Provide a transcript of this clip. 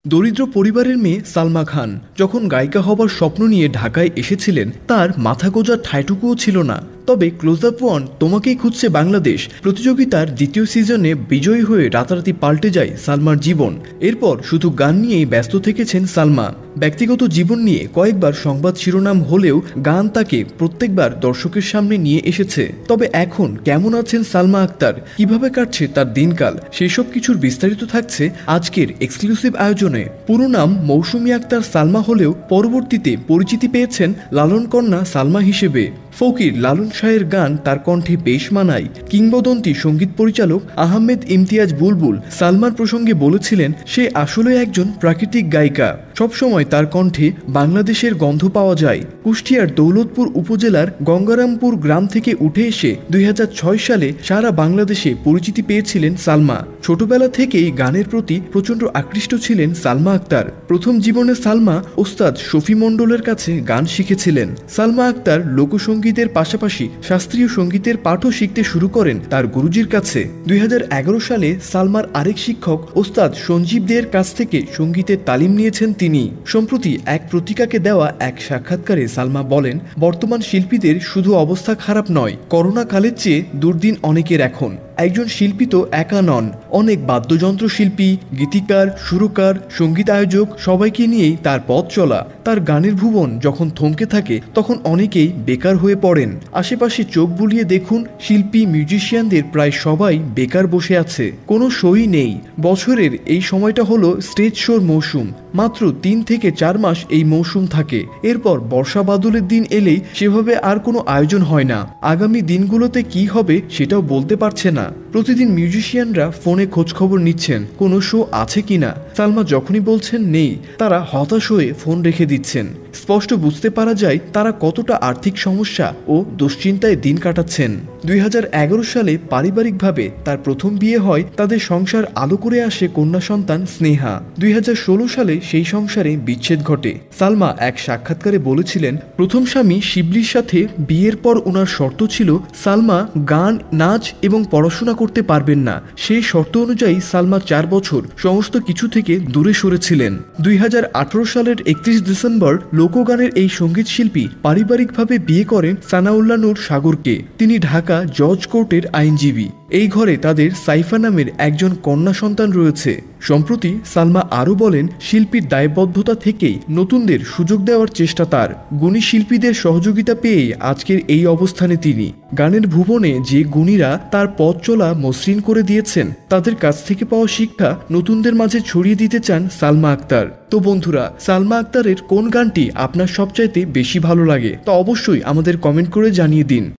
দরিদ্র পরিবারের মেয়ে সালমা খান যখন গায়িকা হবার স্বপ্ন নিয়ে ঢাকায় এসেছিলেন তার মাথা গোঁজার ঠাঁইটুকুও ছিল না। তবে ক্লোজ আপ ওয়ান তোমাকেই খুঁজছে বাংলাদেশ প্রতিযোগিতার দ্বিতীয় সিজনে বিজয়ী হয়ে রাতারাতি পাল্টে যায় সালমার জীবন। এরপর শুধু গান নিয়েই ব্যস্ত থেকেছেন সালমা। ব্যক্তিগত জীবন নিয়ে কয়েকবার সংবাদ শিরোনাম হলেও গান তাকে প্রত্যেকবার দর্শকের সামনে নিয়ে এসেছে। তবে এখন কেমন আছেন সালমা আক্তার, কিভাবে কাটছে তার দিনকাল, সেই সব কিছুর বিস্তারিত থাকছে আজকের এক্সক্লুসিভ আয়োজনে। পুরো নাম মৌসুমী আক্তার সালমা হলেও পরবর্তীতে পরিচিতি পেয়েছেন লালন কন্যা সালমা হিসেবে। ফকির লালন শাহের গান তার কণ্ঠে বেশ মানায়। কিংবদন্তি সঙ্গীত পরিচালক আহমেদ ইমতিয়াজ বুলবুল সালমার প্রসঙ্গে বলেছিলেন, সে আসলে একজন প্রাকৃতিক গায়িকা। সবসময় তার কণ্ঠে বাংলাদেশের গন্ধ পাওয়া যায়। কুষ্টিয়ার দৌলতপুর উপজেলার গঙ্গারামপুর গ্রাম থেকে উঠে এসে 2006 সালে সারা বাংলাদেশে পরিচিতি পেয়েছিলেন সালমা। ছোটবেলা থেকেই গানের প্রতি প্রচণ্ড আকৃষ্ট ছিলেন সালমা আক্তার। প্রথম জীবনে সালমা ওস্তাদ শফি মণ্ডলের কাছে গান শিখেছিলেন। সালমা আক্তার লোকসঙ্গীতের পাশাপাশি শাস্ত্রীয় সঙ্গীতের পাঠও শিখতে শুরু করেন তার গুরুজির কাছে। 2011 সালে সালমার আরেক শিক্ষক ওস্তাদ সঞ্জীব দের কাছ থেকে সঙ্গীতের তালিম নিয়েছেন তিনি। সম্প্রতি এক পত্রিকাকে দেওয়া এক সাক্ষাৎকারে সালমা বলেন, বর্তমান শিল্পীদের শুধু অবস্থা খারাপ নয়, করোনা কালের চেয়ে দুর্দিন অনেকের এখন। একজন শিল্পী তো একা নন, অনেক বাদ্যযন্ত্র শিল্পী, গীতিকার, সুরকার, সঙ্গীত আয়োজক সবাইকে নিয়েই তার পথ চলা। তার গানের ভুবন যখন থমকে থাকে তখন অনেকেই বেকার হয়ে পড়েন। আশেপাশে চোখ বুলিয়ে দেখুন, শিল্পী মিউজিশিয়ানদের প্রায় সবাই বেকার বসে আছে, কোনো শোই নেই। বছরের এই সময়টা হলো স্টেজ শোর মৌসুম। মাত্র 3 থেকে 4 মাস এই মৌসুম থাকে। এরপর বর্ষা বাদলের দিন এলেই সেভাবে আর কোনো আয়োজন হয় না। আগামী দিনগুলোতে কি হবে সেটাও বলতে পারছে না। প্রতিদিন মিউজিশিয়ানরা ফোনে খোঁজখবর নিচ্ছেন কোনো শো আছে কিনা। সালমা যখনই বলছেন নেই, তারা হতাশ হয়ে ফোন রেখে দিচ্ছেন। স্পষ্ট বুঝতে পারা যায় তারা কতটা আর্থিক সমস্যা ও দুশ্চিন্তায় দিন কাটাচ্ছেন। 2011 সালে পারিবারিকভাবে তার প্রথম বিয়ে হয়। তাদের সংসার আলো করে আসে কন্যা সন্তান স্নেহা। 2016 সালে সেই সংসারে বিচ্ছেদ ঘটে। সালমা এক সাক্ষাৎকারে বলেছিলেন, প্রথম স্বামী শিবলির সাথে বিয়ের পর ওনার শর্ত ছিল সালমা গান, নাচ এবং পড়াশোনা করতে পারবেন না। সেই শর্ত অনুযায়ী সালমা 4 বছর সমস্ত কিছু থেকে দূরে সরেছিলেন। 2018 সালের 31 ডিসেম্বর লোকগানের এই সঙ্গীত শিল্পী পারিবারিকভাবে বিয়ে করেন সানাউল্লাহ নূর সাগরকে। তিনি ঢাকা জজ কোর্টের আইনজীবী। এই ঘরে তাদের সাইফা নামের একজন কন্যা সন্তান রয়েছে। সম্প্রতি সালমা আরও বলেন, শিল্পীর দায়বদ্ধতা থেকেই নতুনদের সুযোগ দেওয়ার চেষ্টা তার। গুণী শিল্পীদের সহযোগিতা পেয়েই আজকের এই অবস্থানে তিনি। গানের ভুবনে যে গুণীরা তার পথ চলা মসৃণ করে দিয়েছেন, তাদের কাছ থেকে পাওয়া শিক্ষা নতুনদের মাঝে ছড়িয়ে দিতে চান সালমা আক্তার। তো বন্ধুরা, সালমা আক্তারের কোন গানটি আপনার সবচাইতে বেশি ভালো লাগে তা অবশ্যই আমাদের কমেন্ট করে জানিয়ে দিন।